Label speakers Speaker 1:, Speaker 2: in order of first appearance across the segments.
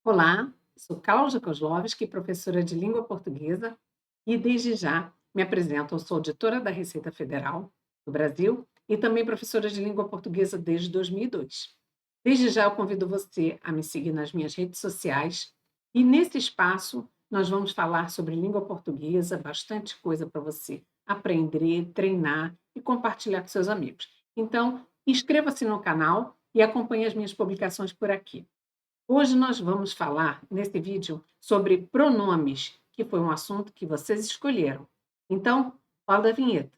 Speaker 1: Olá, sou Cláudia Kozlovski, professora de língua portuguesa, e desde já me apresento. Eu sou auditora da Receita Federal do Brasil e também professora de língua portuguesa desde 2002. Desde já eu convido você a me seguir nas minhas redes sociais e nesse espaço nós vamos falar sobre língua portuguesa, bastante coisa para você aprender, treinar e compartilhar com seus amigos. Então, inscreva-se no canal e acompanhe as minhas publicações por aqui. Hoje nós vamos falar, nesse vídeo, sobre pronomes, que foi um assunto que vocês escolheram. Então, roda a vinheta.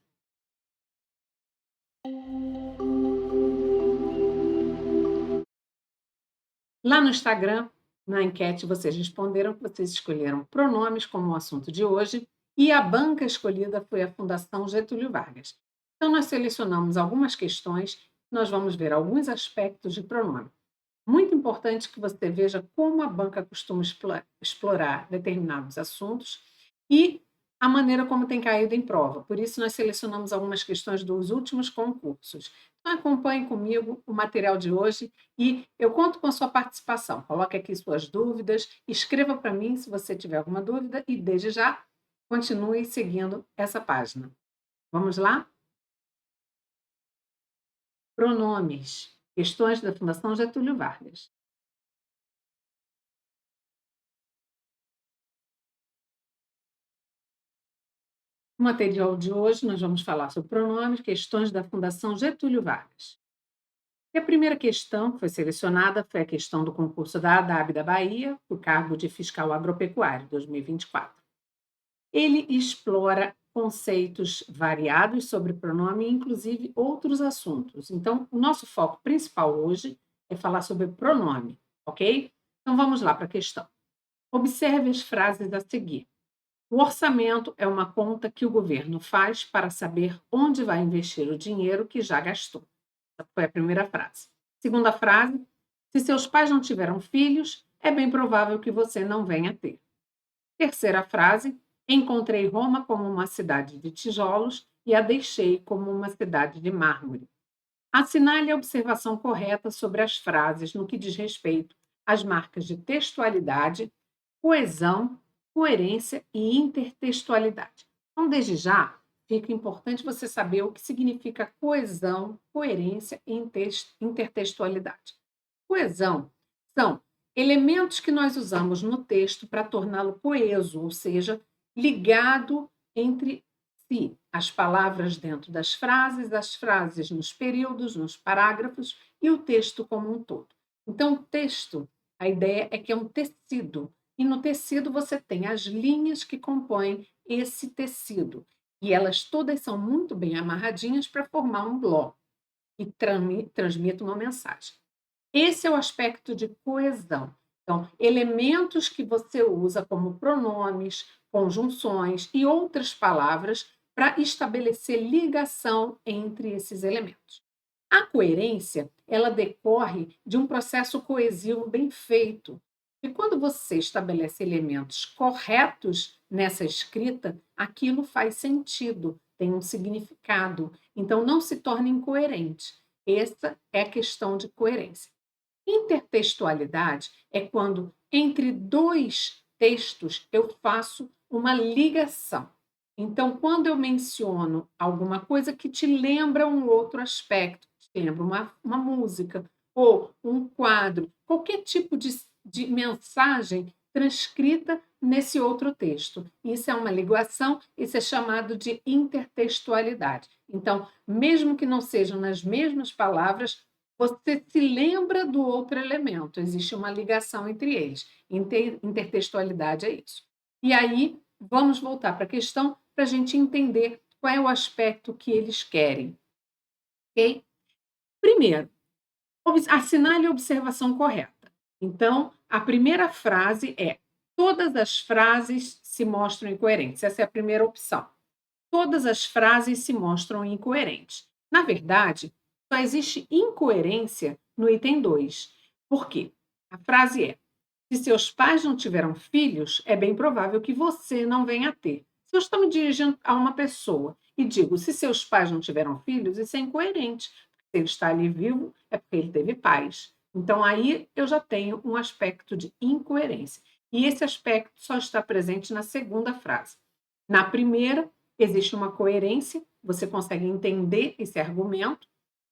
Speaker 1: Lá no Instagram, na enquete, vocês responderam que vocês escolheram pronomes como o assunto de hoje e a banca escolhida foi a Fundação Getúlio Vargas. Então, nós selecionamos algumas questões, nós vamos ver alguns aspectos de pronome. Muito importante que você veja como a banca costuma explorar determinados assuntos e a maneira como tem caído em prova. Por isso, nós selecionamos algumas questões dos últimos concursos. Então, acompanhe comigo o material de hoje e eu conto com a sua participação. Coloque aqui suas dúvidas, escreva para mim se você tiver alguma dúvida e, desde já, continue seguindo essa página. Vamos lá? Pronomes. Questões da Fundação Getúlio Vargas. No material de hoje, nós vamos falar sobre pronomes, questões da Fundação Getúlio Vargas. E a primeira questão que foi selecionada foi a questão do concurso da ADAB da Bahia, o cargo de fiscal agropecuário 2024. Ele explora conceitos variados sobre pronome, inclusive outros assuntos. Então, o nosso foco principal hoje é falar sobre pronome, ok? Então, vamos lá para a questão. Observe as frases a seguir. O orçamento é uma conta que o governo faz para saber onde vai investir o dinheiro que já gastou. Essa foi a primeira frase. Segunda frase: se seus pais não tiveram filhos, é bem provável que você não venha a ter. Terceira frase: encontrei Roma como uma cidade de tijolos e a deixei como uma cidade de mármore. Assinale a observação correta sobre as frases no que diz respeito às marcas de textualidade, coesão, coerência e intertextualidade. Então, desde já, fica importante você saber o que significa coesão, coerência e intertextualidade. Coesão são elementos que nós usamos no texto para torná-lo coeso, ou seja, ligado entre si, as palavras dentro das frases, as frases nos períodos, nos parágrafos e o texto como um todo. Então, o texto, a ideia é que é um tecido, e no tecido você tem as linhas que compõem esse tecido, e elas todas são muito bem amarradinhas para formar um bloco e transmitem uma mensagem. Esse é o aspecto de coesão. Então, elementos que você usa como pronomes, conjunções e outras palavras para estabelecer ligação entre esses elementos. A coerência, ela decorre de um processo coesivo bem feito. E quando você estabelece elementos corretos nessa escrita, aquilo faz sentido, tem um significado. Então, não se torna incoerente. Essa é a questão de coerência. Intertextualidade é quando entre dois textos eu faço uma ligação. Então, quando eu menciono alguma coisa que te lembra um outro aspecto, te lembra uma música ou um quadro, qualquer tipo de mensagem transcrita nesse outro texto. Isso é uma ligação, isso é chamado de intertextualidade. Então, mesmo que não sejam nas mesmas palavras, você se lembra do outro elemento, existe uma ligação entre eles. Intertextualidade é isso. E aí, vamos voltar para a questão para a gente entender qual é o aspecto que eles querem. Ok? Primeiro, assinale a observação correta. Então, a primeira frase é: todas as frases se mostram incoerentes. Essa é a primeira opção. Todas as frases se mostram incoerentes. Na verdade, só existe incoerência no item 2. Por quê? A frase é: se seus pais não tiveram filhos, é bem provável que você não venha a ter. Se eu estou me dirigindo a uma pessoa e digo: se seus pais não tiveram filhos, isso é incoerente. Se ele está ali vivo, é porque ele teve pais. Então, aí eu já tenho um aspecto de incoerência. E esse aspecto só está presente na segunda frase. Na primeira, existe uma coerência, você consegue entender esse argumento,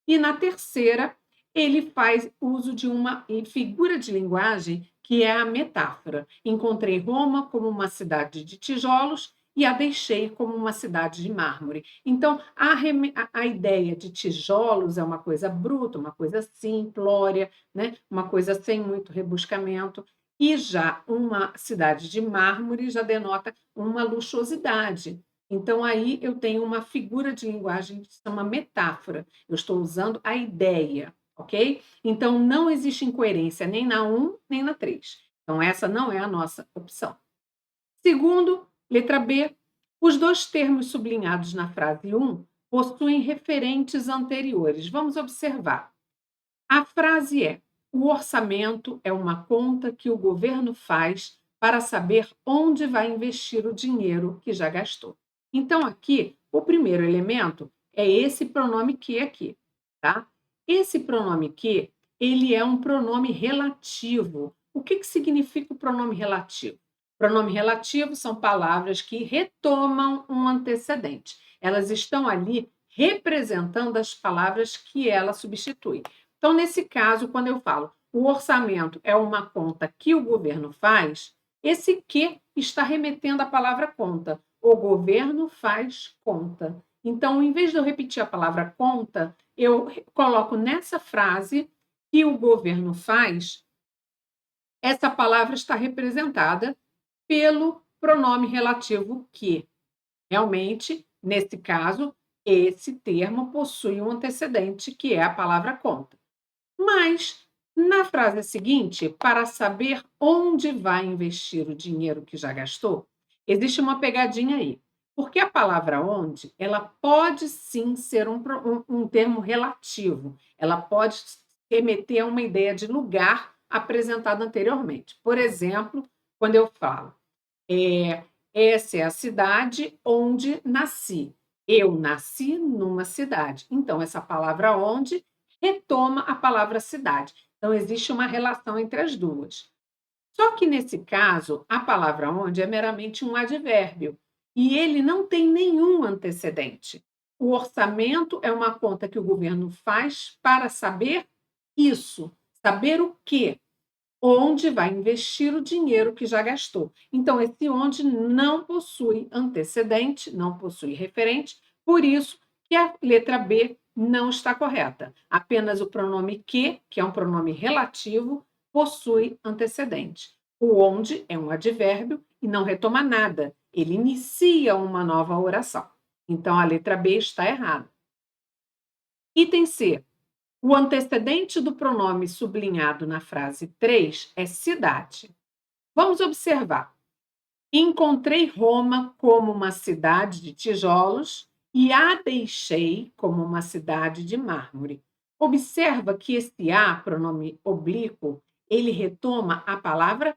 Speaker 1: e na terceira, ele faz uso de uma figura de linguagem que é a metáfora. Encontrei Roma como uma cidade de tijolos e a deixei como uma cidade de mármore. Então, a ideia de tijolos é uma coisa bruta, uma coisa simplória, né? Uma coisa sem muito rebuscamento. E já uma cidade de mármore já denota uma luxuosidade. Então, aí eu tenho uma figura de linguagem que se chama metáfora. Eu estou usando a ideia, ok? Então, não existe incoerência nem na 1, nem na 3. Então, essa não é a nossa opção. Segundo, letra B, os dois termos sublinhados na frase 1 possuem referentes anteriores. Vamos observar. A frase é: o orçamento é uma conta que o governo faz para saber onde vai investir o dinheiro que já gastou. Então, aqui, o primeiro elemento é esse pronome que aqui, tá? Esse pronome que, ele é um pronome relativo. O que significa o pronome relativo? Pronome relativo são palavras que retomam um antecedente. Elas estão ali representando as palavras que ela substitui. Então, nesse caso, quando eu falo o orçamento é uma conta que o governo faz, esse que está remetendo à palavra conta. O governo faz conta. Então, em vez de eu repetir a palavra conta, eu coloco nessa frase que o governo faz, essa palavra está representada pelo pronome relativo que. Realmente, nesse caso, esse termo possui um antecedente, que é a palavra conta. Mas, na frase seguinte, para saber onde vai investir o dinheiro que já gastou, existe uma pegadinha aí. Porque a palavra onde, ela pode sim ser um termo relativo. Ela pode remeter a uma ideia de lugar apresentada anteriormente. Por exemplo, quando eu falo, é, essa é a cidade onde nasci. Eu nasci numa cidade. Então, essa palavra onde retoma a palavra cidade. Então, existe uma relação entre as duas. Só que, nesse caso, a palavra onde é meramente um advérbio e ele não tem nenhum antecedente. O orçamento é uma conta que o governo faz para saber isso, saber o quê? Onde vai investir o dinheiro que já gastou. Então, esse onde não possui antecedente, não possui referente, por isso que a letra B não está correta. Apenas o pronome que é um pronome relativo, possui antecedente. O onde é um advérbio e não retoma nada, ele inicia uma nova oração. Então, a letra B está errada. Item C. O antecedente do pronome sublinhado na frase 3 é cidade. Vamos observar. Encontrei Roma como uma cidade de tijolos e a deixei como uma cidade de mármore. Observa que esse a, pronome oblíquo, ele retoma a palavra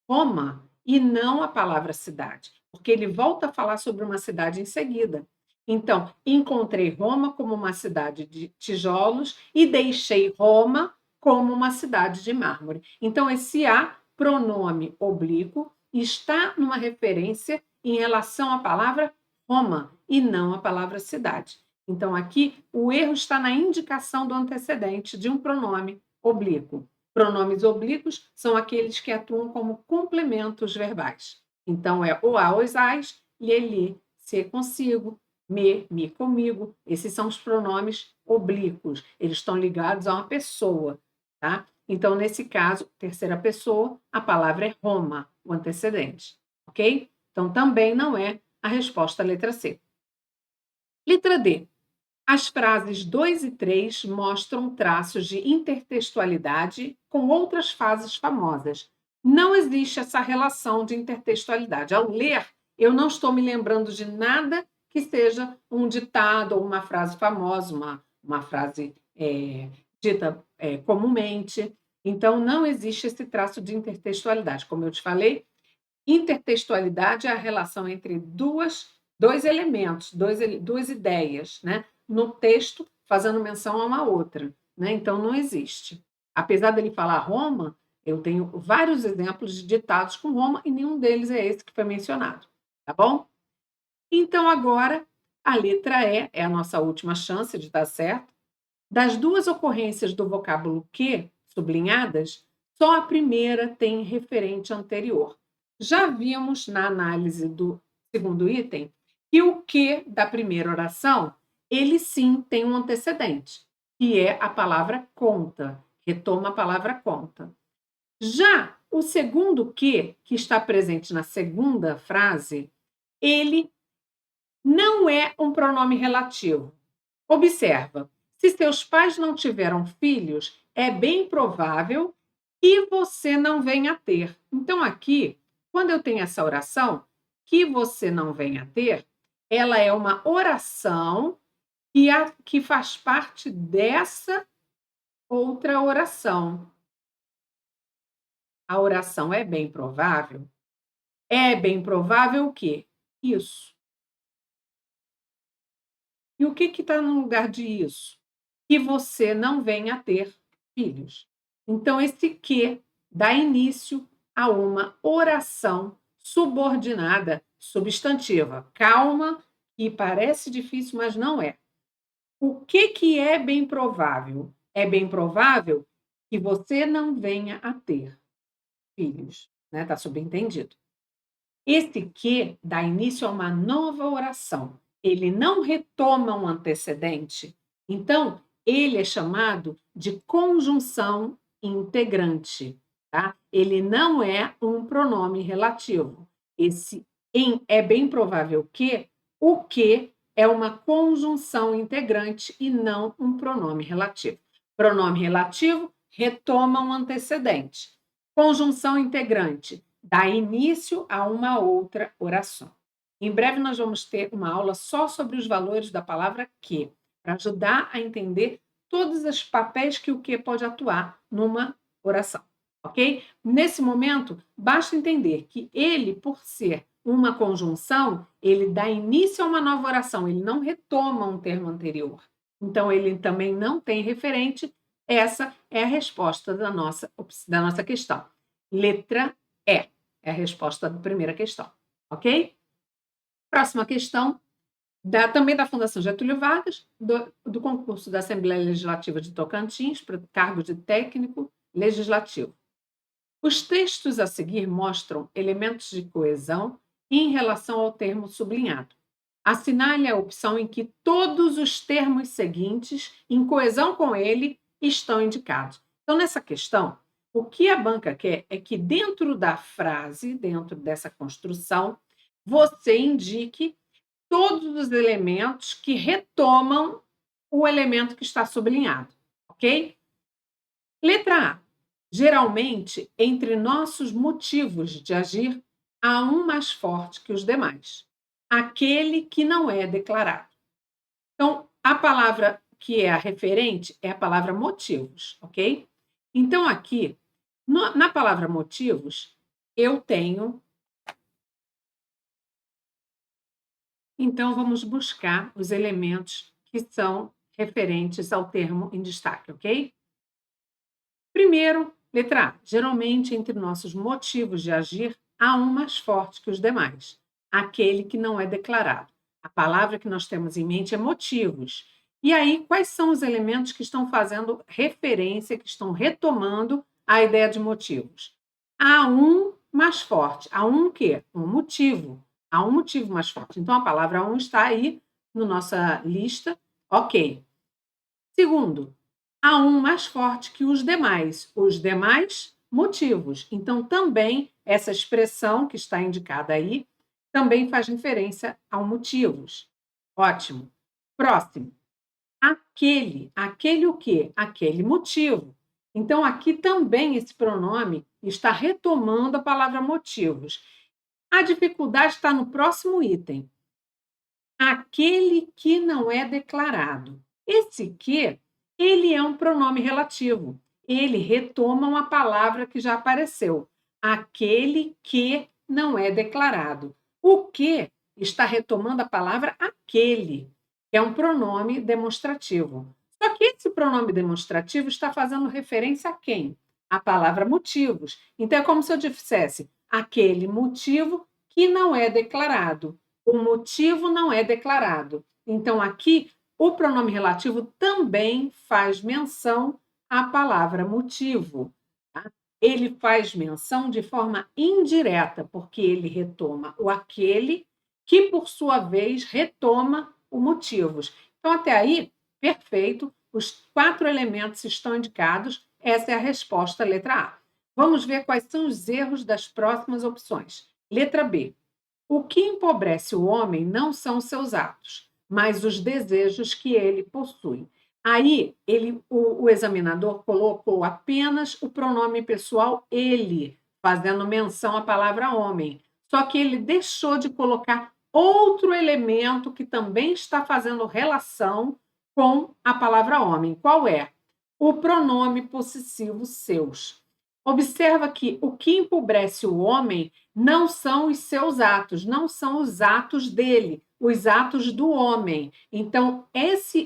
Speaker 1: Roma e não a palavra cidade, porque ele volta a falar sobre uma cidade em seguida. Então, encontrei Roma como uma cidade de tijolos e deixei Roma como uma cidade de mármore. Então, esse a, pronome oblíquo, está numa referência em relação à palavra Roma e não à palavra cidade. Então, aqui, o erro está na indicação do antecedente de um pronome oblíquo. Pronomes oblíquos são aqueles que atuam como complementos verbais. Então, é o a, os ais, lhe, se consigo, me comigo. Esses são os pronomes oblíquos. Eles estão ligados a uma pessoa, tá? Então, nesse caso, terceira pessoa, a palavra é Roma, o antecedente, ok? Então, também não é a resposta à letra C. Letra D. As frases 2 e 3 mostram traços de intertextualidade com outras frases famosas. Não existe essa relação de intertextualidade. Ao ler, eu não estou me lembrando de nada que seja um ditado ou uma frase famosa, uma frase dita comumente. Então, não existe esse traço de intertextualidade. Como eu te falei, intertextualidade é a relação entre dois elementos, duas ideias, né? No texto, fazendo menção a uma outra. Né? Então, não existe. Apesar dele falar Roma, eu tenho vários exemplos de ditados com Roma e nenhum deles é esse que foi mencionado, tá bom? Então agora a letra E é a nossa última chance de estar certo. Das duas ocorrências do vocábulo que, sublinhadas, só a primeira tem referente anterior. Já vimos na análise do segundo item que o que da primeira oração, ele sim tem um antecedente, que é a palavra conta, retoma a palavra conta. Já o segundo que está presente na segunda frase, ele não é um pronome relativo. Observa, se seus pais não tiveram filhos, é bem provável que você não venha a ter. Então, aqui, quando eu tenho essa oração, que você não venha a ter, ela é uma oração que faz parte dessa outra oração. A oração é bem provável? É bem provável o quê? Isso. E o que está no lugar de isso? Que você não venha a ter filhos. Então, esse que dá início a uma oração subordinada substantiva. Calma, que parece difícil, mas não é. O que é bem provável? É bem provável que você não venha a ter filhos, né? Está subentendido. Esse que dá início a uma nova oração. Ele não retoma um antecedente. Então, ele é chamado de conjunção integrante. Tá? Ele não é um pronome relativo. Esse em é bem provável que, o que é uma conjunção integrante e não um pronome relativo. Pronome relativo retoma um antecedente. Conjunção integrante dá início a uma outra oração. Em breve nós vamos ter uma aula só sobre os valores da palavra que, para ajudar a entender todos os papéis que o que pode atuar numa oração, ok? Nesse momento, basta entender que ele, por ser uma conjunção, ele dá início a uma nova oração, ele não retoma um termo anterior. Então, ele também não tem referente. Essa é a resposta da nossa questão. Letra E é a resposta da primeira questão, ok? Próxima questão, também da Fundação Getúlio Vargas, do concurso da Assembleia Legislativa de Tocantins, para o cargo de técnico legislativo. Os textos a seguir mostram elementos de coesão em relação ao termo sublinhado. Assinale a opção em que todos os termos seguintes, em coesão com ele, estão indicados. Então, nessa questão, o que a banca quer é que dentro da frase, dentro dessa construção, você indique todos os elementos que retomam o elemento que está sublinhado, ok? Letra A. Geralmente, entre nossos motivos de agir, há um mais forte que os demais, aquele que não é declarado. Então, a palavra que é a referente é a palavra motivos, ok? Então, aqui, na palavra motivos, eu tenho. Então, vamos buscar os elementos que são referentes ao termo em destaque, ok? Primeiro, letra A. Geralmente, entre nossos motivos de agir, há um mais forte que os demais, aquele que não é declarado. A palavra que nós temos em mente é motivos. E aí, quais são os elementos que estão fazendo referência, que estão retomando a ideia de motivos? Há um mais forte. Há um quê? Um motivo. Há um motivo mais forte. Então, a palavra um está aí na nossa lista. Ok. Segundo, há um mais forte que os demais motivos. Então, também essa expressão que está indicada aí também faz referência a motivos. Ótimo. Próximo. Aquele o quê? Aquele motivo. Então, aqui também esse pronome está retomando a palavra motivos. A dificuldade está no próximo item. Aquele que não é declarado. Esse que, ele é um pronome relativo. Ele retoma uma palavra que já apareceu. Aquele que não é declarado. O que está retomando a palavra aquele, que é um pronome demonstrativo. Só que esse pronome demonstrativo está fazendo referência a quem? A palavra motivos. Então, é como se eu dissesse aquele motivo que não é declarado. O motivo não é declarado. Então, aqui, o pronome relativo também faz menção à palavra motivo. Tá? Ele faz menção de forma indireta, porque ele retoma o aquele, que, por sua vez, retoma o motivos. Então, até aí, perfeito, os 4 elementos estão indicados, essa é a resposta, letra A. Vamos ver quais são os erros das próximas opções. Letra B. O que empobrece o homem não são os seus atos, mas os desejos que ele possui. Aí, o examinador colocou apenas o pronome pessoal ele, fazendo menção à palavra homem. Só que ele deixou de colocar outro elemento que também está fazendo relação com a palavra homem. Qual é? O pronome possessivo seus. Observa que o que empobrece o homem não são os seus atos, não são os atos dele, os atos do homem. Então, essa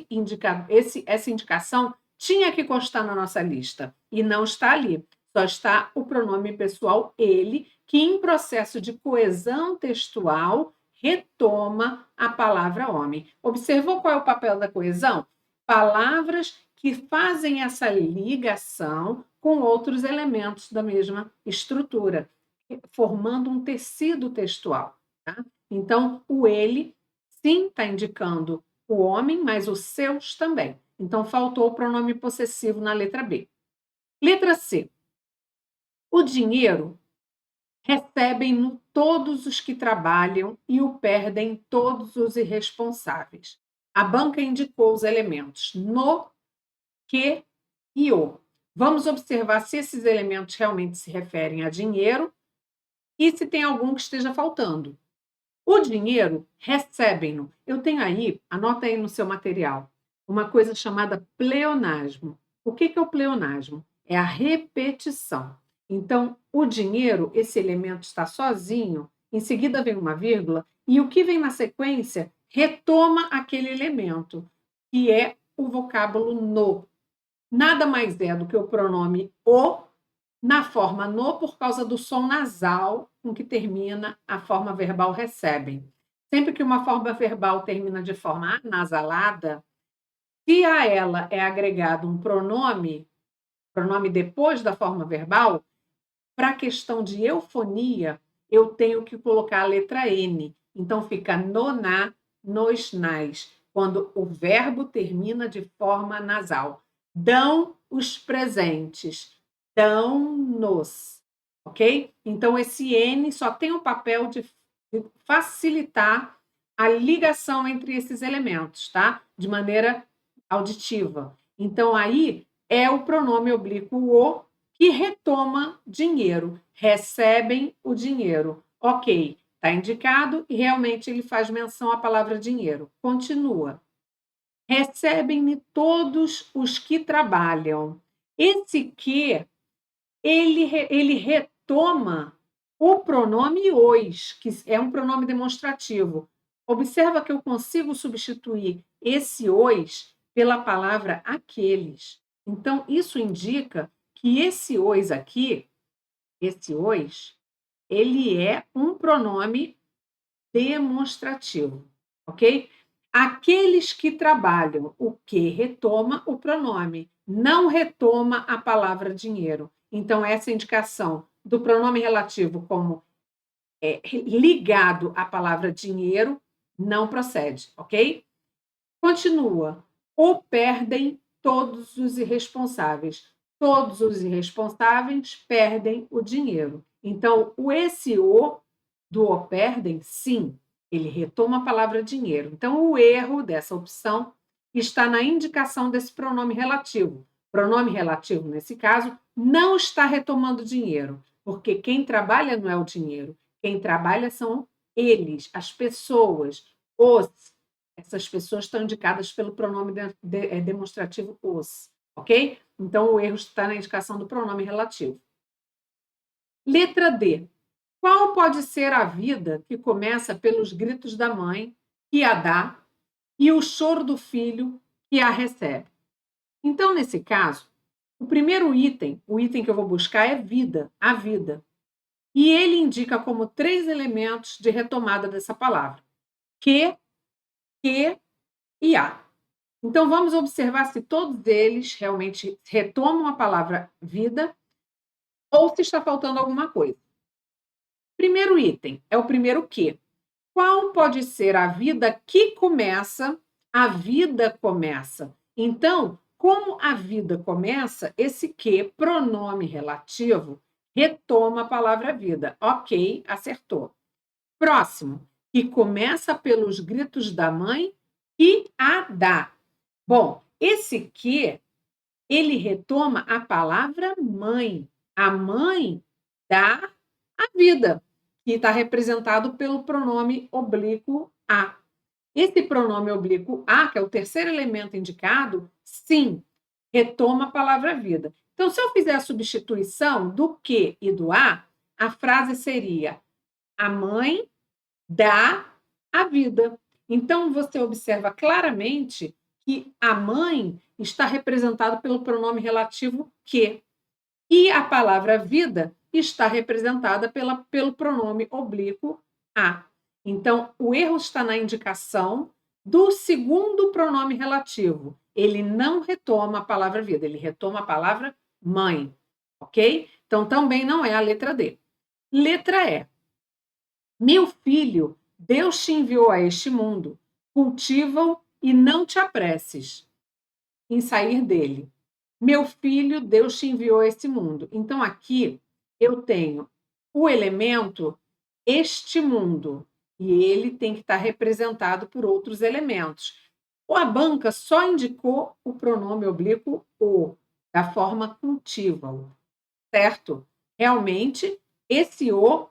Speaker 1: indicação tinha que constar na nossa lista e não está ali. Só está o pronome pessoal ele, que em processo de coesão textual retoma a palavra homem. Observou qual é o papel da coesão? Palavras que fazem essa ligação com outros elementos da mesma estrutura, formando um tecido textual. Tá? Então, o ele, sim, está indicando o homem, mas os seus também. Então, faltou o pronome possessivo na letra B. Letra C. O dinheiro recebem-no todos os que trabalham e o perdem todos os irresponsáveis. A banca indicou os elementos no, que e o. Vamos observar se esses elementos realmente se referem a dinheiro e se tem algum que esteja faltando. O dinheiro, recebem-no. Eu tenho aí, anota aí no seu material, uma coisa chamada pleonasmo. O que é o pleonasmo? É a repetição. Então, o dinheiro, esse elemento está sozinho, em seguida vem uma vírgula, e o que vem na sequência retoma aquele elemento, que é o vocábulo no. Nada mais é do que o pronome o na forma no por causa do som nasal com que termina a forma verbal recebem. Sempre que uma forma verbal termina de forma anasalada, se a ela é agregado um pronome depois da forma verbal, para a questão de eufonia, eu tenho que colocar a letra N. Então fica no, na, nos, nas, quando o verbo termina de forma nasal. Dão os presentes, dão-nos, ok? Então esse N só tem o papel de facilitar a ligação entre esses elementos, tá? De maneira auditiva. Então aí é o pronome oblíquo o que retoma dinheiro, recebem o dinheiro. Ok, está indicado e realmente ele faz menção à palavra dinheiro. Continua. Recebem-me todos os que trabalham. Esse que, ele retoma o pronome os, que é um pronome demonstrativo. Observa que eu consigo substituir esse os pela palavra aqueles. Então, isso indica que esse os aqui, esse os, ele é um pronome demonstrativo, ok? Aqueles que trabalham, o que retoma o pronome, não retoma a palavra dinheiro. Então, essa indicação do pronome relativo como ligado à palavra dinheiro não procede, ok? Continua. O perdem todos os irresponsáveis. Todos os irresponsáveis perdem o dinheiro. Então, esse o do o perdem, sim, ele retoma a palavra dinheiro. Então, o erro dessa opção está na indicação desse pronome relativo. Pronome relativo, nesse caso, não está retomando dinheiro, porque quem trabalha não é o dinheiro. Quem trabalha são eles, as pessoas, os. Essas pessoas estão indicadas pelo pronome demonstrativo os, ok? Então, o erro está na indicação do pronome relativo. Letra D. Qual pode ser a vida que começa pelos gritos da mãe, que a dá, e o choro do filho, que a recebe? Então, nesse caso, o primeiro item, o item que eu vou buscar é vida, a vida. E ele indica como 3 elementos de retomada dessa palavra: que e a. Então, vamos observar se todos eles realmente retomam a palavra vida ou se está faltando alguma coisa. Primeiro item é o primeiro que. Qual pode ser a vida que começa? A vida começa. Então, como a vida começa, esse que, pronome relativo, retoma a palavra vida. Ok, acertou. Próximo, que começa pelos gritos da mãe e a dá. Bom, esse que, ele retoma a palavra mãe. A mãe dá a vida, que está representado pelo pronome oblíquo a. Esse pronome oblíquo a, que é o terceiro elemento indicado, sim, retoma a palavra vida. Então, se eu fizer a substituição do que e do a frase seria: a mãe dá a vida. Então, você observa claramente que a mãe está representada pelo pronome relativo que. E a palavra vida está representada pelo pronome oblíquo a. Então, o erro está na indicação do segundo pronome relativo. Ele não retoma a palavra vida, ele retoma a palavra mãe. Ok? Então, também não é a letra D. Letra E. Meu filho, Deus te enviou a este mundo. Cultiva-o e não te apresses em sair dele. Meu filho, Deus te enviou a esse mundo. Então, aqui eu tenho o elemento este mundo, e ele tem que estar representado por outros elementos. A banca só indicou o pronome oblíquo o, da forma cultiva-o, certo? Realmente, esse o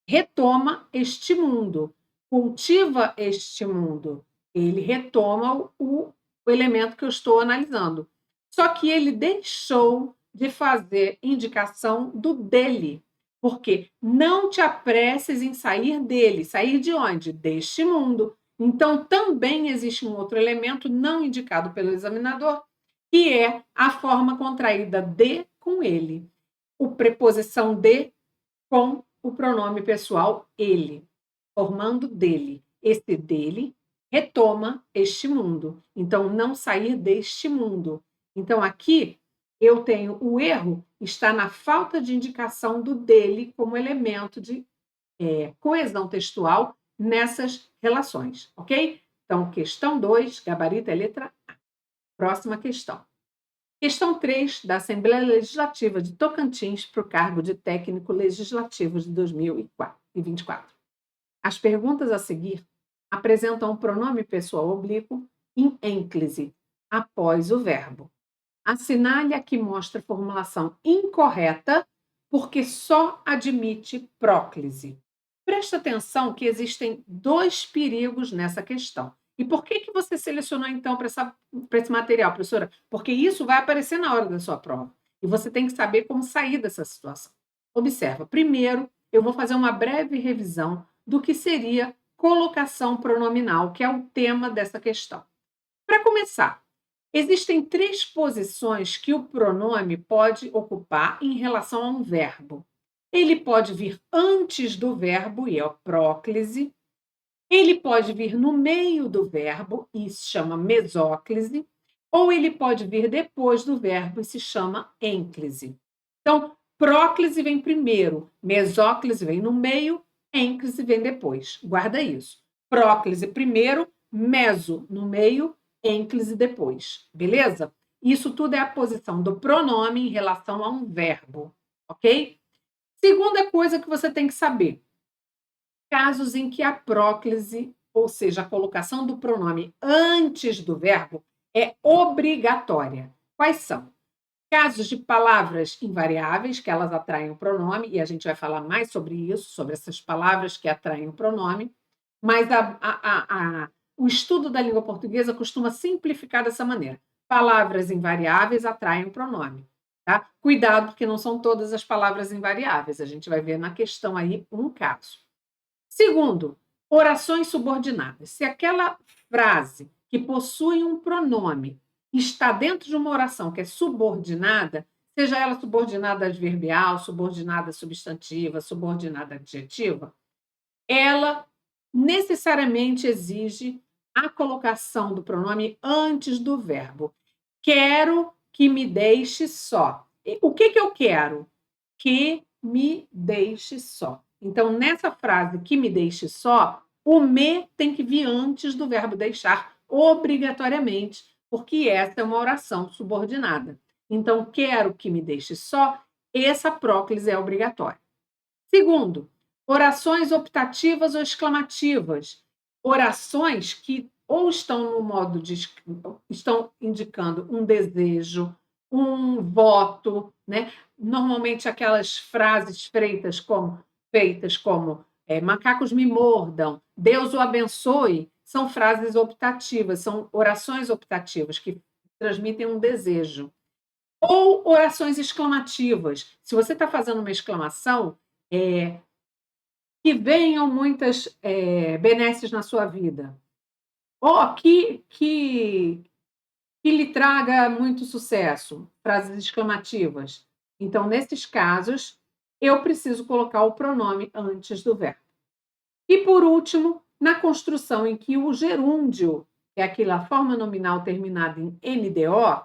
Speaker 1: retoma este mundo, cultiva este mundo. Ele retoma o elemento que eu estou analisando. Só que ele deixou de fazer indicação do dele, porque não te apresses em sair dele. Sair de onde? Deste mundo. Então, também existe um outro elemento não indicado pelo examinador, que é a forma contraída de com ele. O preposição de com o pronome pessoal ele, formando dele. Esse dele retoma este mundo. Então, não sair deste mundo. Então, aqui eu tenho o erro está na falta de indicação do dele como elemento de coesão textual nessas relações, ok? Então, questão 2, gabarito é letra A. Próxima questão. Questão 3 da Assembleia Legislativa de Tocantins para o cargo de técnico legislativo de 2024. As perguntas a seguir apresentam o pronome pessoal oblíquo em ênclise, após o verbo. Assinale a que mostra formulação incorreta, porque só admite próclise. Presta atenção que existem 2 perigos nessa questão. E por que você selecionou, então, para esse material, professora? Porque isso vai aparecer na hora da sua prova. E você tem que saber como sair dessa situação. Observa, primeiro, eu vou fazer uma breve revisão do que seria colocação pronominal, que é o tema dessa questão. Para começar, existem 3 posições que o pronome pode ocupar em relação a um verbo. Ele pode vir antes do verbo, e é a próclise. Ele pode vir no meio do verbo, e se chama mesóclise. Ou ele pode vir depois do verbo, e se chama ênclise. Então, próclise vem primeiro, mesóclise vem no meio, ênclise vem depois. Guarda isso. Próclise primeiro, meso no meio, ênclise depois. Beleza? Isso tudo é a posição do pronome em relação a um verbo, ok? Segunda coisa que você tem que saber: casos em que a próclise, ou seja, a colocação do pronome antes do verbo, é obrigatória. Quais são? Casos de palavras invariáveis, que elas atraem o pronome, e a gente vai falar mais sobre isso, sobre essas palavras que atraem o pronome, mas o estudo da língua portuguesa costuma simplificar dessa maneira. Palavras invariáveis atraem o pronome. Tá? Cuidado, porque não são todas as palavras invariáveis. A gente vai ver na questão aí um caso. Segundo, orações subordinadas. Se aquela frase que possui um pronome está dentro de uma oração que é subordinada, seja ela subordinada adverbial, subordinada substantiva, subordinada adjetiva, ela necessariamente exige a colocação do pronome antes do verbo. Quero que me deixe só. O que eu quero? Que me deixe só. Então, nessa frase, que me deixe só, o me tem que vir antes do verbo deixar, obrigatoriamente, porque essa é uma oração subordinada. Então, quero que me deixe só, essa próclise é obrigatória. Segundo, orações optativas ou exclamativas. Orações que ou estão no modo de estão indicando um desejo, um voto, né? Normalmente aquelas frases feitas como macacos me mordam, Deus o abençoe, são frases optativas, são orações optativas que transmitem um desejo. Ou orações exclamativas. Se você está fazendo uma exclamação, é, que venham muitas benesses na sua vida. Ou que lhe traga muito sucesso. Frases exclamativas. Então, nesses casos, eu preciso colocar o pronome antes do verbo. E, por último, na construção em que o gerúndio, que é aquela forma nominal terminada em NDO,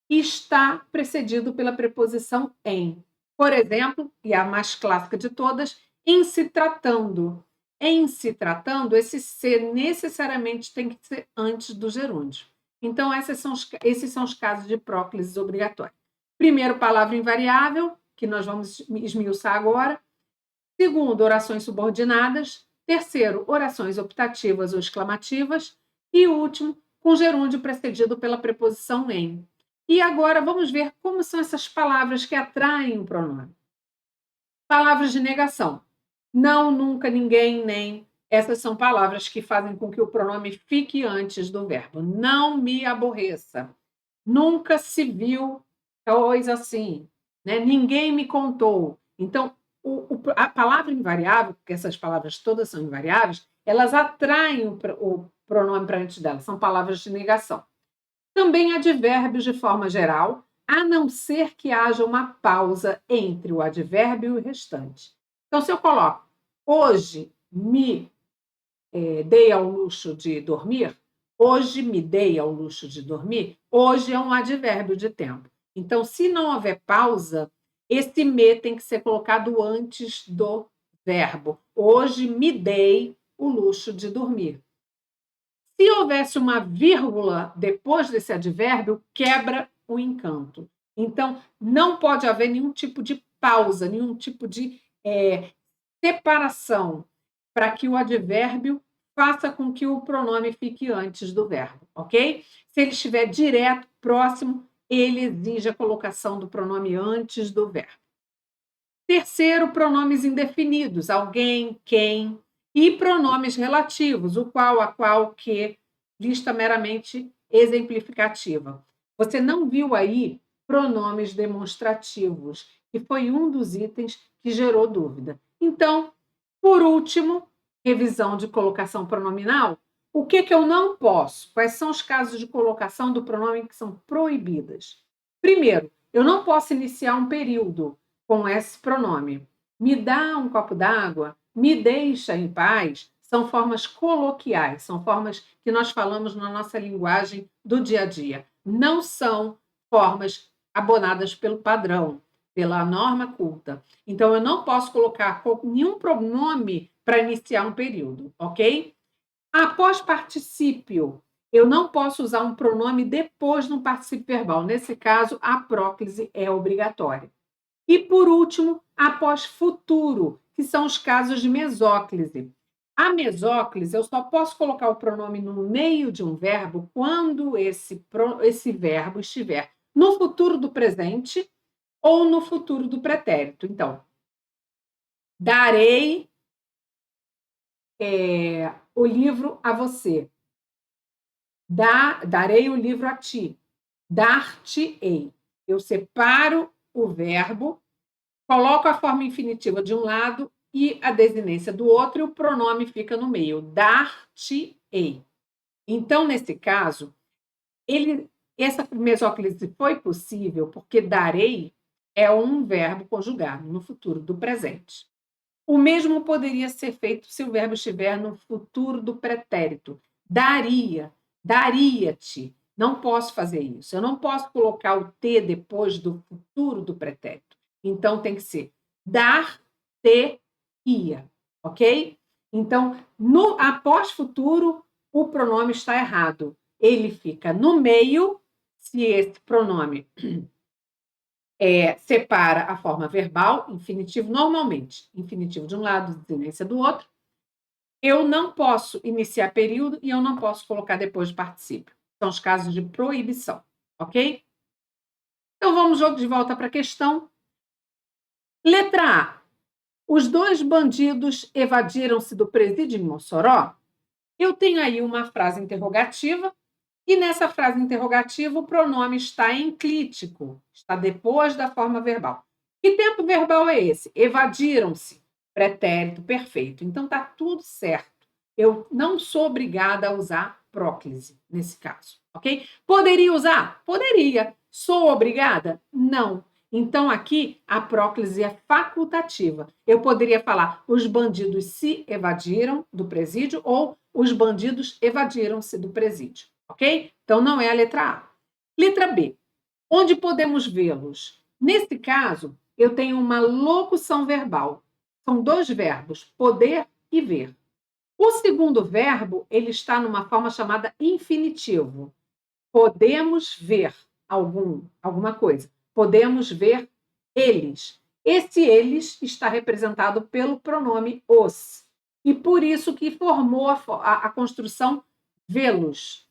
Speaker 1: está precedido pela preposição em. Por exemplo, e a mais clássica de todas, em se tratando. Em se tratando, esse ser necessariamente tem que ser antes do gerúndio. Então, esses são os casos de próclise obrigatória. Primeiro, palavra invariável, que nós vamos esmiuçar agora. Segundo, orações subordinadas. Terceiro, orações optativas ou exclamativas. E último, com gerúndio precedido pela preposição em. E agora vamos ver como são essas palavras que atraem o pronome. Palavras de negação. Não, nunca, ninguém, nem. Essas são palavras que fazem com que o pronome fique antes do verbo. Não me aborreça. Nunca se viu coisa assim. Né? Ninguém me contou. Então, a palavra invariável, porque essas palavras todas são invariáveis, elas atraem o pronome para antes delas. São palavras de negação. Também advérbios de forma geral, a não ser que haja uma pausa entre o advérbio e o restante. Então, se eu coloco hoje me dei ao luxo de dormir, hoje me dei ao luxo de dormir, hoje é um advérbio de tempo. Então, se não houver pausa, esse me tem que ser colocado antes do verbo. Hoje me dei o luxo de dormir. Se houvesse uma vírgula depois desse advérbio, quebra o encanto. Então, não pode haver nenhum tipo de pausa, nenhum tipo de separação para que o advérbio faça com que o pronome fique antes do verbo, ok? Se ele estiver direto, próximo, ele exige a colocação do pronome antes do verbo. Terceiro, pronomes indefinidos, alguém, quem, e pronomes relativos, o qual, a qual, que, lista meramente exemplificativa. Você não viu aí pronomes demonstrativos, que foi um dos itens que gerou dúvida. Então, por último, revisão de colocação pronominal. O que eu não posso? Quais são os casos de colocação do pronome que são proibidas? Primeiro, eu não posso iniciar um período com esse pronome. Me dá um copo d'água, me deixa em paz, são formas coloquiais, são formas que nós falamos na nossa linguagem do dia a dia. Não são formas abonadas pelo padrão, pela norma culta. Então, eu não posso colocar nenhum pronome para iniciar um período, ok? Após particípio, eu não posso usar um pronome depois de um particípio verbal. Nesse caso, a próclise é obrigatória. E, por último, após futuro, que são os casos de mesóclise. A mesóclise, eu só posso colocar o pronome no meio de um verbo quando esse verbo estiver no futuro do presente ou no futuro do pretérito. Então, darei o livro a você. Darei o livro a ti. Dar-te-ei. Eu separo o verbo, coloco a forma infinitiva de um lado e a desinência do outro, e o pronome fica no meio. Dar-te-ei. Então, nesse caso, Essa mesóclise foi possível porque darei é um verbo conjugado no futuro do presente. O mesmo poderia ser feito se o verbo estiver no futuro do pretérito. Daria, daria-te. Não posso fazer isso. Eu não posso colocar o T depois do futuro do pretérito. Então tem que ser dar-te-ia, ok? Então, no após futuro, o pronome está errado. Ele fica no meio, se esse pronome separa a forma verbal, infinitivo, normalmente, infinitivo de um lado, desinência do outro. Eu não posso iniciar período e eu não posso colocar depois de particípio. São os casos de proibição, ok? Então vamos de volta para a questão. Letra A. Os dois bandidos evadiram-se do presídio em Mossoró? Eu tenho aí uma frase interrogativa e nessa frase interrogativa o pronome está enclítico, está depois da forma verbal. Que tempo verbal é esse? Evadiram-se, pretérito perfeito. Então está tudo certo. Eu não sou obrigada a usar próclise nesse caso, ok? Poderia usar? Poderia. Sou obrigada? Não. Então aqui a próclise é facultativa. Eu poderia falar: os bandidos se evadiram do presídio ou os bandidos evadiram-se do presídio, ok? Então não é a letra A. Letra B. Onde podemos vê-los? Nesse caso, eu tenho uma locução verbal. São dois verbos, poder e ver. O segundo verbo, ele está numa forma chamada infinitivo. Podemos ver alguma coisa. Podemos ver eles. Esse eles está representado pelo pronome os. E por isso que formou a construção vê-los.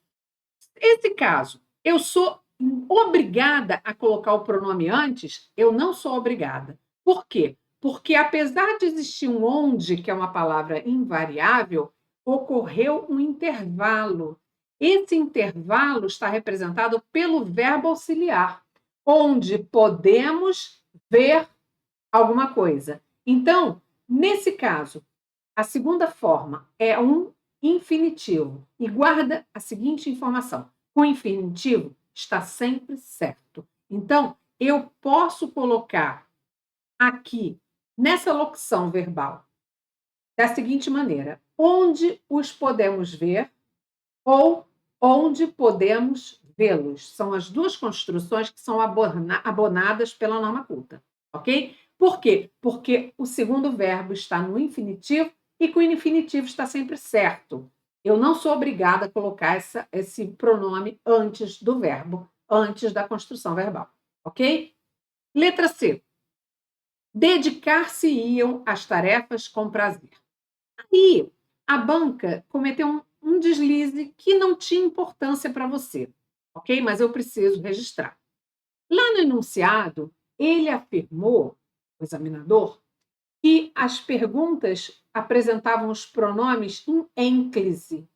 Speaker 1: Nesse caso, eu sou obrigada a colocar o pronome antes? Eu não sou obrigada. Por quê? Porque apesar de existir um onde, que é uma palavra invariável, ocorreu um intervalo. Esse intervalo está representado pelo verbo auxiliar, onde podemos ver alguma coisa. Então, nesse caso, a segunda forma é um infinitivo e guarda a seguinte informação: o infinitivo está sempre certo. Então, eu posso colocar aqui nessa locução verbal da seguinte maneira: onde os podemos ver ou onde podemos vê-los. São as duas construções que são abonadas pela norma culta, ok? Por quê? Porque o segundo verbo está no infinitivo e que o infinitivo está sempre certo. Eu não sou obrigada a colocar esse pronome antes do verbo, antes da construção verbal, ok? Letra C. Dedicar-se-iam às tarefas com prazer. Aí, a banca cometeu um deslize que não tinha importância para você, ok? Mas eu preciso registrar. Lá no enunciado, ele afirmou, o examinador, que as perguntas apresentavam os pronomes em ênclise.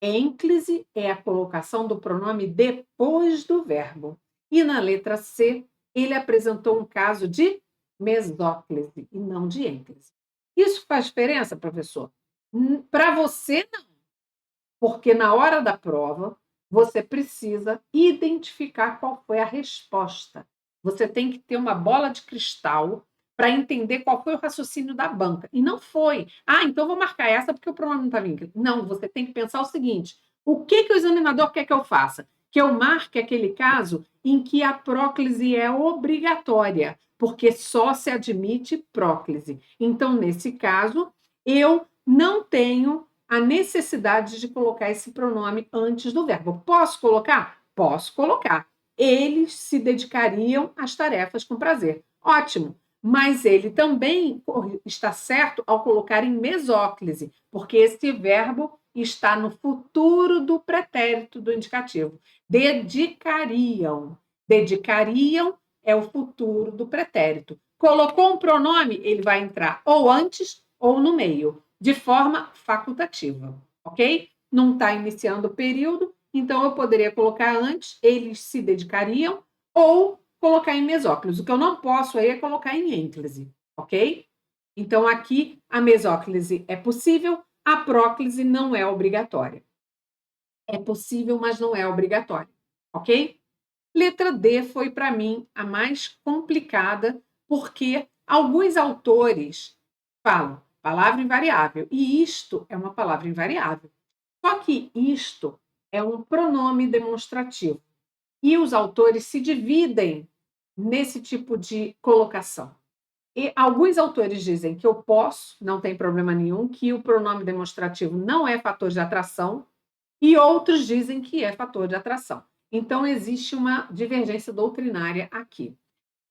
Speaker 1: Ênclise é a colocação do pronome depois do verbo. E na letra C, ele apresentou um caso de mesóclise e não de ênclise. Isso faz diferença, professor? Para você, não. Porque na hora da prova, você precisa identificar qual foi a resposta. Você tem que ter uma bola de cristal para entender qual foi o raciocínio da banca. E não foi. Ah, então vou marcar essa porque o pronome não está vindo. Não, você tem que pensar o seguinte: o que o examinador quer que eu faça? Que eu marque aquele caso em que a próclise é obrigatória, porque só se admite próclise. Então, nesse caso, eu não tenho a necessidade de colocar esse pronome antes do verbo. Posso colocar? Posso colocar. Eles se dedicariam às tarefas com prazer. Ótimo. Mas ele também está certo ao colocar em mesóclise, porque esse verbo está no futuro do pretérito do indicativo. Dedicariam. Dedicariam é o futuro do pretérito. Colocou um pronome, ele vai entrar ou antes ou no meio, de forma facultativa, ok? Não está iniciando o período, então eu poderia colocar antes, eles se dedicariam, ou colocar em mesóclise. O que eu não posso aí é colocar em ênclise, ok? Então, aqui, a mesóclise é possível, a próclise não é obrigatória. É possível, mas não é obrigatória. ok? Letra D foi para mim a mais complicada, porque alguns autores falam palavra invariável, e isto é uma palavra invariável. Só que isto é um pronome demonstrativo. E os autores se dividem nesse tipo de colocação. E alguns autores dizem que eu posso, não tem problema nenhum, que o pronome demonstrativo não é fator de atração, e outros dizem que é fator de atração. Então, existe uma divergência doutrinária aqui.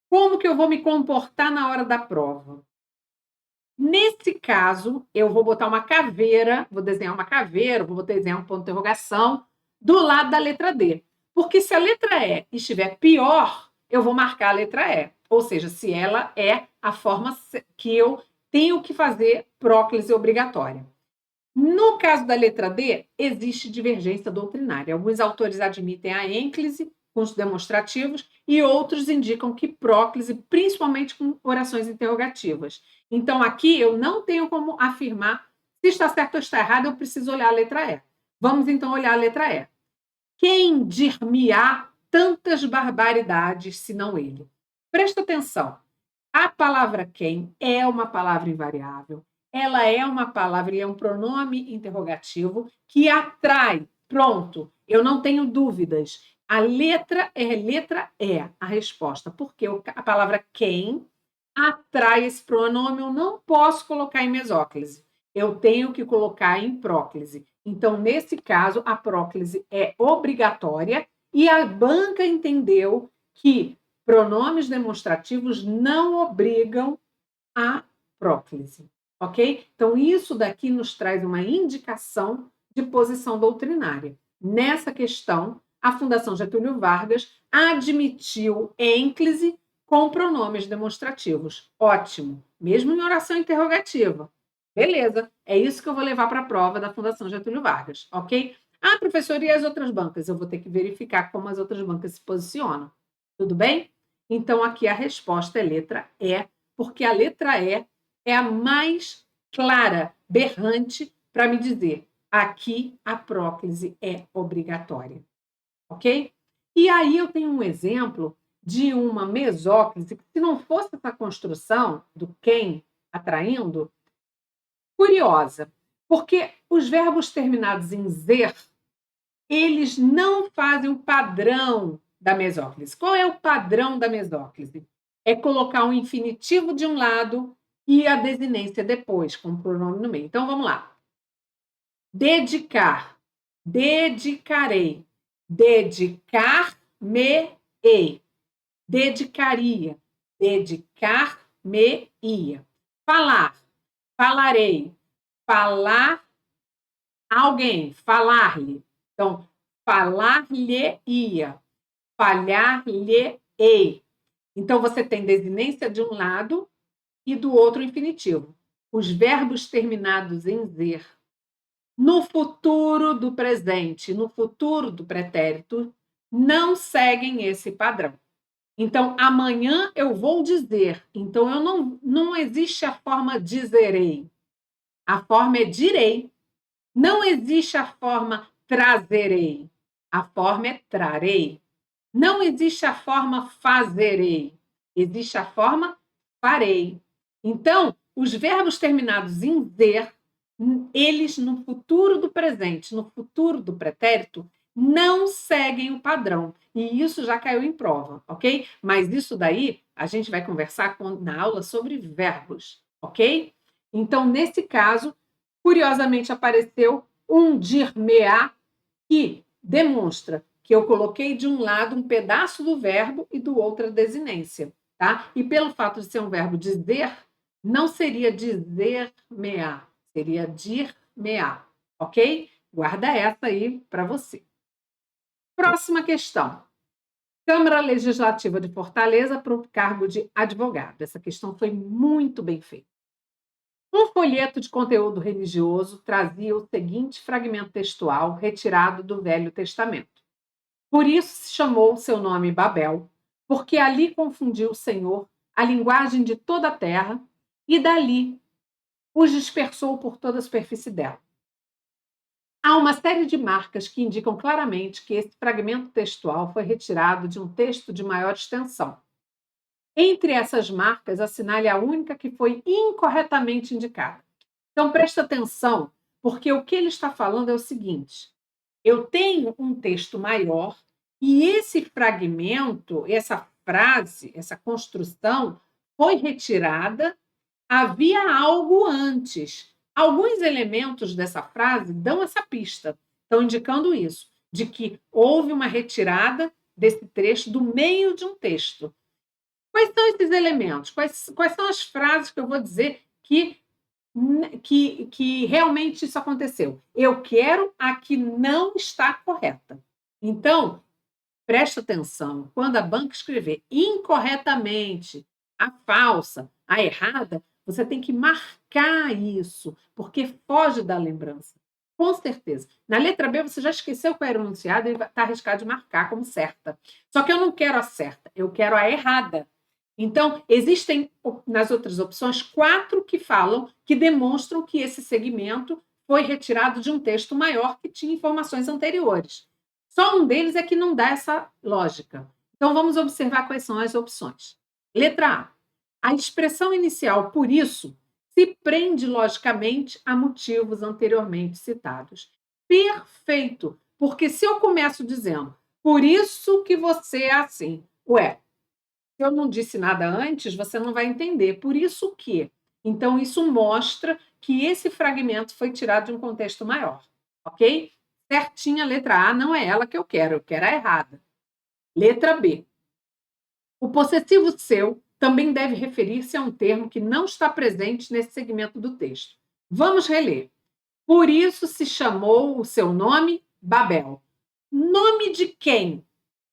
Speaker 1: Como que eu vou me comportar na hora da prova? Nesse caso, eu vou botar uma caveira, vou desenhar uma caveira, vou desenhar um ponto de interrogação do lado da letra D. Porque se a letra E estiver pior, eu vou marcar a letra E. Ou seja, se ela é a forma que eu tenho que fazer próclise obrigatória. No caso da letra D, existe divergência doutrinária. Alguns autores admitem a ênclise com os demonstrativos e outros indicam que próclise, principalmente com orações interrogativas. Então, aqui eu não tenho como afirmar se está certo ou está errado, eu preciso olhar a letra E. Vamos então olhar a letra E. Quem dir-me-á tantas barbaridades, senão ele? Presta atenção. A palavra quem é uma palavra invariável. Ela é uma palavra e é um pronome interrogativo que atrai. Pronto, eu não tenho dúvidas. A letra é a resposta, porque a palavra quem atrai esse pronome, eu não posso colocar em mesóclise. Eu tenho que colocar em próclise. Então, nesse caso, a próclise é obrigatória e a banca entendeu que pronomes demonstrativos não obrigam a próclise, ok? Então, isso daqui nos traz uma indicação de posição doutrinária. Nessa questão, a Fundação Getúlio Vargas admitiu ênclise com pronomes demonstrativos. Ótimo, mesmo em oração interrogativa. Beleza, é isso que eu vou levar para a prova da Fundação Getúlio Vargas, ok? Ah, professor, e as outras bancas? Eu vou ter que verificar como as outras bancas se posicionam. Tudo bem? Então, aqui a resposta é letra E, porque a letra E é a mais clara, berrante, para me dizer aqui a próclise é obrigatória. Ok? E aí eu tenho um exemplo de uma mesóclise, que se não fosse essa construção do quem atraindo, curiosa, porque os verbos terminados em zer, eles não fazem o padrão da mesóclise. Qual é o padrão da mesóclise? É colocar um infinitivo de um lado e a desinência depois, com o pronome no meio. Então, vamos lá. Dedicar, dedicarei, dedicar-me-ei, dedicaria, dedicar-me-ia. Falar, falarei, falar alguém, falar-lhe. Então, falar-lhe-ia, falhar-lhe-ei. Então, você tem desinência de um lado e do outro infinitivo. Os verbos terminados em zer, no futuro do presente, no futuro do pretérito, não seguem esse padrão. Então, amanhã eu vou dizer. Então, eu não existe a forma dizerei. A forma é direi. Não existe a forma trazerei. A forma é trarei. Não existe a forma fazerei. Existe a forma farei. Então, os verbos terminados em zer, eles no futuro do presente, no futuro do pretérito, não seguem o padrão. E isso já caiu em prova, ok? Mas isso daí a gente vai conversar na aula sobre verbos, ok? Então, nesse caso, curiosamente apareceu um dir-me-á que demonstra que eu coloquei de um lado um pedaço do verbo e do outro a desinência, tá? E pelo fato de ser um verbo dizer, não seria dizer-me-á, seria dir-me-á, ok? Guarda essa aí para você. Próxima questão. Câmara Legislativa de Fortaleza para o cargo de advogado. Essa questão foi muito bem feita. Um folheto de conteúdo religioso trazia o seguinte fragmento textual retirado do Velho Testamento. Por isso se chamou seu nome Babel, porque ali confundiu o Senhor a linguagem de toda a terra e dali os dispersou por toda a superfície dela. Há uma série de marcas que indicam claramente que esse fragmento textual foi retirado de um texto de maior extensão. Entre essas marcas, assinale a única que foi incorretamente indicada. Então, presta atenção, porque o que ele está falando é o seguinte: eu tenho um texto maior e esse fragmento, essa frase, essa construção foi retirada, havia algo antes. Alguns elementos dessa frase dão essa pista, estão indicando isso, de que houve uma retirada desse trecho do meio de um texto. Quais são esses elementos? Quais são as frases que eu vou dizer que realmente isso aconteceu? Eu quero a que não está correta. Então, presta atenção, quando a banca escrever incorretamente, a falsa, a errada, você tem que marcar isso, porque foge da lembrança. Com certeza. Na letra B, você já esqueceu qual era o enunciado e está arriscado de marcar como certa. Só que eu não quero a certa, eu quero a errada. Então, existem nas outras opções 4 que falam, que demonstram que esse segmento foi retirado de um texto maior que tinha informações anteriores. Só um deles é que não dá essa lógica. Então, vamos observar quais são as opções. Letra A. A expressão inicial, por isso, se prende logicamente a motivos anteriormente citados. Perfeito! Porque se eu começo dizendo, por isso que você é assim, ué, se eu não disse nada antes, você não vai entender. Por isso que. Então, isso mostra que esse fragmento foi tirado de um contexto maior. Ok? Certinha a letra A não é ela que eu quero a errada. Letra B. O possessivo seu também deve referir-se a um termo que não está presente nesse segmento do texto. Vamos reler. Por isso se chamou o seu nome Babel. Nome de quem?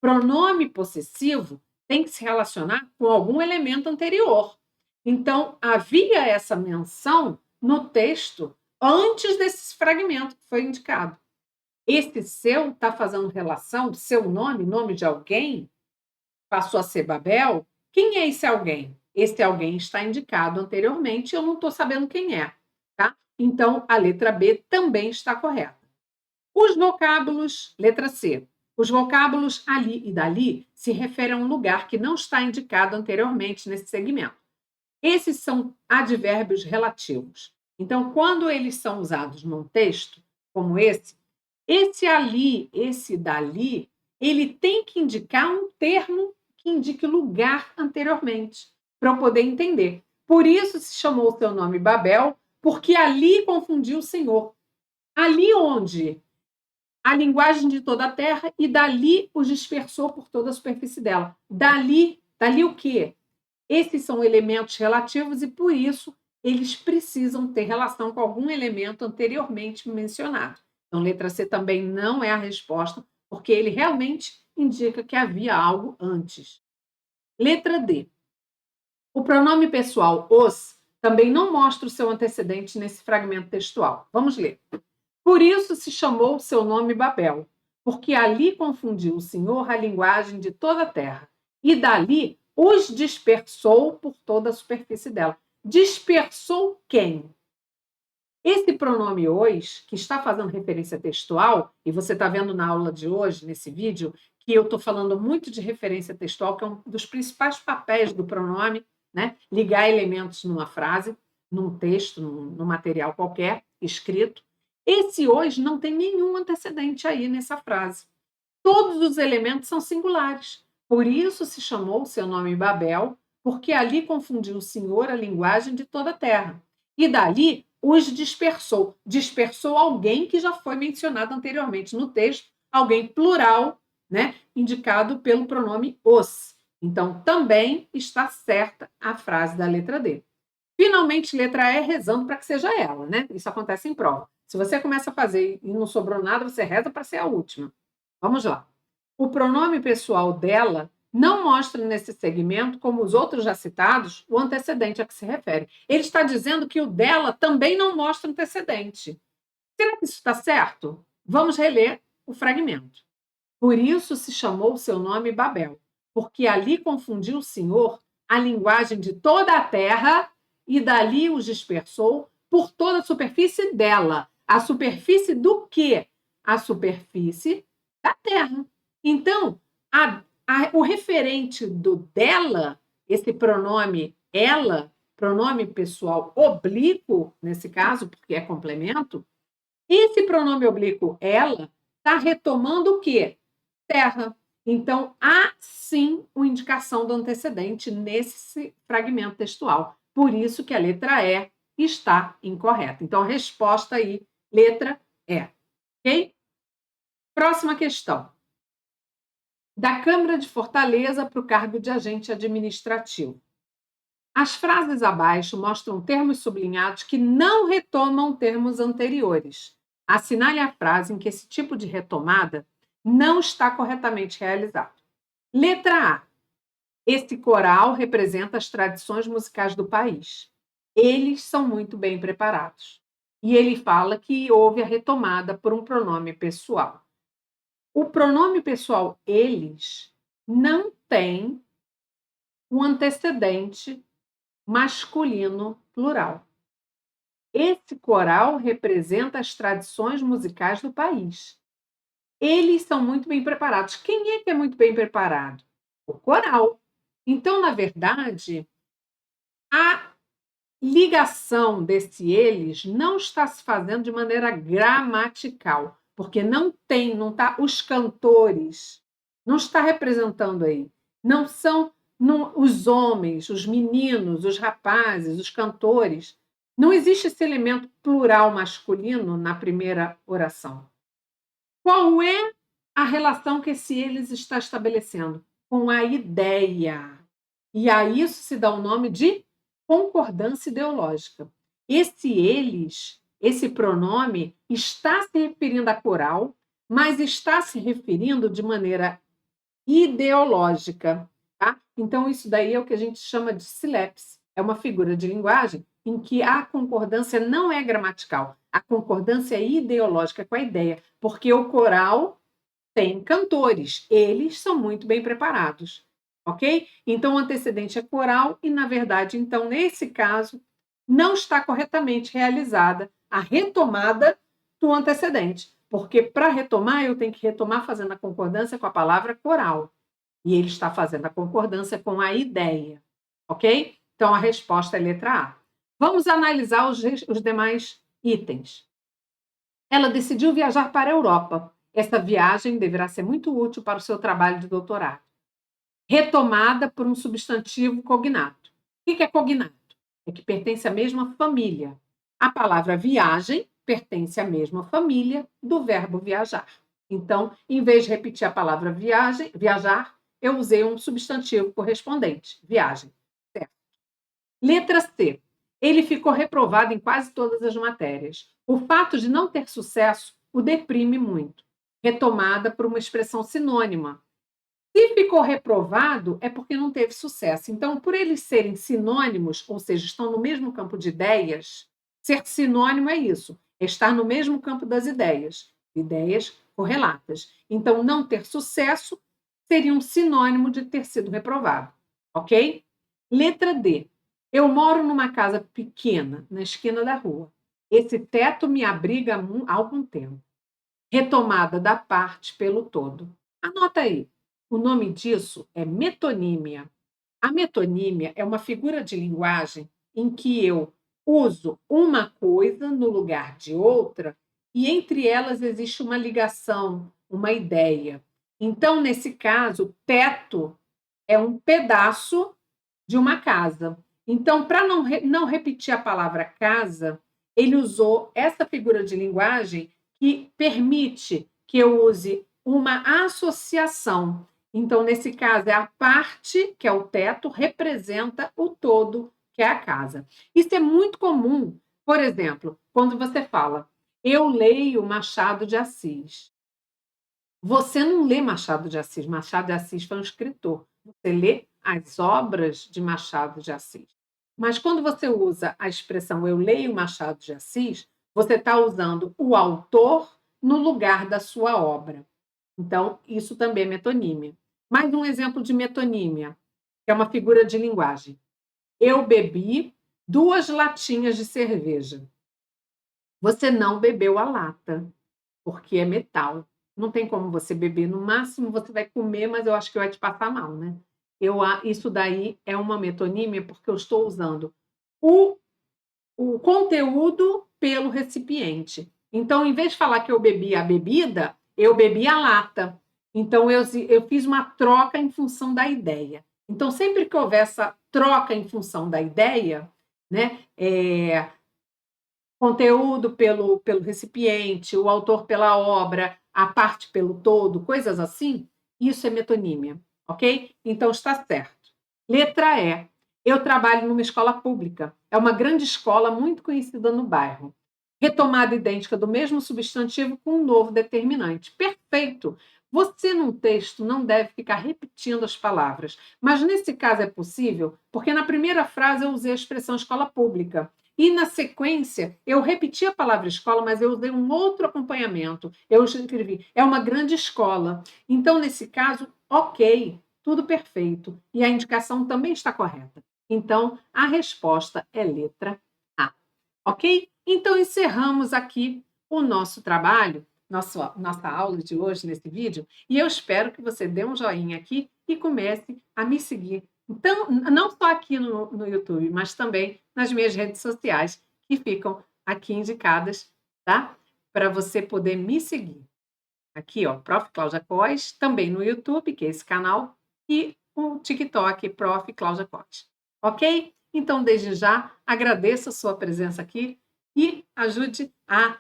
Speaker 1: Pronome possessivo tem que se relacionar com algum elemento anterior. Então, havia essa menção no texto antes desse fragmento que foi indicado. Esse seu está fazendo relação, seu nome, nome de alguém, passou a ser Babel. Quem é esse alguém? Esse alguém está indicado anteriormente, eu não estou sabendo quem é. Tá? Então, a letra B também está correta. Os vocábulos, letra C. Os vocábulos ali e dali se referem a um lugar que não está indicado anteriormente nesse segmento. Esses são advérbios relativos. Então, quando eles são usados num texto como esse ali, esse dali, ele tem que indicar um termo que indique lugar anteriormente, para eu poder entender. Por isso se chamou o seu nome Babel, porque ali confundiu o Senhor. Ali onde a linguagem de toda a terra e dali os dispersou por toda a superfície dela. Dali o quê? Esses são elementos relativos e, por isso, eles precisam ter relação com algum elemento anteriormente mencionado. Então, letra C também não é a resposta, porque ele realmente indica que havia algo antes. Letra D. O pronome pessoal os também não mostra o seu antecedente nesse fragmento textual. Vamos ler. Por isso se chamou o seu nome Babel, porque ali confundiu o Senhor a linguagem de toda a terra, e dali os dispersou por toda a superfície dela. Dispersou quem? Esse pronome os, que está fazendo referência textual, e você está vendo na aula de hoje, nesse vídeo, que eu estou falando muito de referência textual, que é um dos principais papéis do pronome, né? Ligar elementos numa frase, num texto, num material qualquer, escrito. Esse hoje não tem nenhum antecedente aí nessa frase. Todos os elementos são singulares. Por isso se chamou o seu nome Babel, porque ali confundiu o Senhor a linguagem de toda a terra. E dali os dispersou. Dispersou alguém que já foi mencionado anteriormente no texto, alguém plural, né, indicado pelo pronome os. Então, também está certa a frase da letra D. Finalmente, letra E, rezando para que seja ela, né? Isso acontece em prova. Se você começa a fazer e não sobrou nada, você reza para ser a última. Vamos lá. O pronome pessoal dela não mostra nesse segmento, como os outros já citados, o antecedente a que se refere. Ele está dizendo que o dela também não mostra antecedente. Será que isso está certo? Vamos reler o fragmento. Por isso se chamou o seu nome Babel, porque ali confundiu o Senhor a linguagem de toda a terra e dali os dispersou por toda a superfície dela. A superfície do quê? A superfície da Terra. Então, o referente do dela, esse pronome ela, pronome pessoal oblíquo, nesse caso, porque é complemento, esse pronome oblíquo ela está retomando o quê? Terra. Então, há sim uma indicação do antecedente nesse fragmento textual. Por isso que a letra E está incorreta. Então, a resposta aí, letra E. Ok? Próxima questão. Da Câmara de Fortaleza para o cargo de agente administrativo. As frases abaixo mostram termos sublinhados que não retomam termos anteriores. Assinale a frase em que esse tipo de retomada não está corretamente realizado. Letra A. Esse coral representa as tradições musicais do país. Eles são muito bem preparados. E ele fala que houve a retomada por um pronome pessoal. O pronome pessoal eles não tem um antecedente masculino plural. Esse coral representa as tradições musicais do país. Eles são muito bem preparados. Quem é que é muito bem preparado? O coral. Então, na verdade, a ligação desse eles não está se fazendo de maneira gramatical, porque não está os cantores, não está representando aí. Não são os homens, os meninos, os rapazes, os cantores. Não existe esse elemento plural masculino na primeira oração. Qual é a relação que esse eles está estabelecendo? Com a ideia. E a isso se dá o nome de concordância ideológica. Esse eles, esse pronome, está se referindo a coral, mas está se referindo de maneira ideológica. Tá? Então, isso daí é o que a gente chama de silepse. É uma figura de linguagem em que a concordância não é gramatical. A concordância é ideológica com a ideia, porque o coral tem cantores, eles são muito bem preparados, ok? Então, o antecedente é coral e, na verdade, então, nesse caso, não está corretamente realizada a retomada do antecedente, porque para retomar, eu tenho que retomar fazendo a concordância com a palavra coral, e ele está fazendo a concordância com a ideia, ok? Então, a resposta é letra A. Vamos analisar os demais itens. Ela decidiu viajar para a Europa. Essa viagem deverá ser muito útil para o seu trabalho de doutorado. Retomada por um substantivo cognato. O que é cognato? É que pertence à mesma família. A palavra viagem pertence à mesma família do verbo viajar. Então, em vez de repetir a palavra viagem, viajar, eu usei um substantivo correspondente, viagem. Certo. Letra C. Ele ficou reprovado em quase todas as matérias. O fato de não ter sucesso o deprime muito. Retomada por uma expressão sinônima. Se ficou reprovado, é porque não teve sucesso. Então, por eles serem sinônimos, ou seja, estão no mesmo campo de ideias, ser sinônimo é isso, é estar no mesmo campo das ideias correlatas. Então, não ter sucesso seria um sinônimo de ter sido reprovado, ok? Letra D. Eu moro numa casa pequena, na esquina da rua. Esse teto me abriga há algum tempo. Retomada da parte pelo todo. Anota aí. O nome disso é metonímia. A metonímia é uma figura de linguagem em que eu uso uma coisa no lugar de outra e entre elas existe uma ligação, uma ideia. Então, nesse caso, teto é um pedaço de uma casa. Então, para não repetir a palavra casa, ele usou essa figura de linguagem que permite que eu use uma associação. Então, nesse caso, é a parte, que é o teto, representa o todo, que é a casa. Isso é muito comum, por exemplo, quando você fala, eu leio Machado de Assis. Você não lê Machado de Assis. Machado de Assis foi um escritor. Você lê as obras de Machado de Assis. Mas quando você usa a expressão eu leio Machado de Assis, você está usando o autor no lugar da sua obra. Então, isso também é metonímia. Mais um exemplo de metonímia, que é uma figura de linguagem. Eu bebi 2 latinhas de cerveja. Você não bebeu a lata, porque é metal. Não tem como você beber, no máximo você vai comer, mas eu acho que vai te passar mal, né. Isso daí é uma metonímia, porque eu estou usando o conteúdo pelo recipiente. Então, em vez de falar que eu bebi a bebida, eu bebi a lata. Então, eu fiz uma troca em função da ideia. Então, sempre que houver essa troca em função da ideia, né, conteúdo pelo recipiente, o autor pela obra, a parte pelo todo, coisas assim, isso é metonímia, ok? Então está certo. Letra E. Eu trabalho numa escola pública. É uma grande escola muito conhecida no bairro. Retomada idêntica do mesmo substantivo com um novo determinante. Perfeito! Você, num texto, não deve ficar repetindo as palavras. Mas nesse caso é possível, porque na primeira frase eu usei a expressão escola pública. E na sequência, eu repeti a palavra escola, mas eu usei um outro acompanhamento. Eu escrevi, é uma grande escola. Então, nesse caso, ok, tudo perfeito. E a indicação também está correta. Então, a resposta é letra A. Ok? Então, encerramos aqui o nosso trabalho, nossa aula de hoje nesse vídeo, e eu espero que você dê um joinha aqui e comece a me seguir. Então, não só aqui no YouTube, mas também nas minhas redes sociais, que ficam aqui indicadas, tá? Para você poder me seguir. Aqui, ó, Prof. Cláudia Cois, também no YouTube, que é esse canal, e o TikTok, Prof. Cláudia Cois. Ok? Então, desde já, agradeço a sua presença aqui e ajude a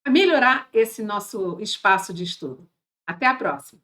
Speaker 1: melhorar esse nosso espaço de estudo. Até a próxima!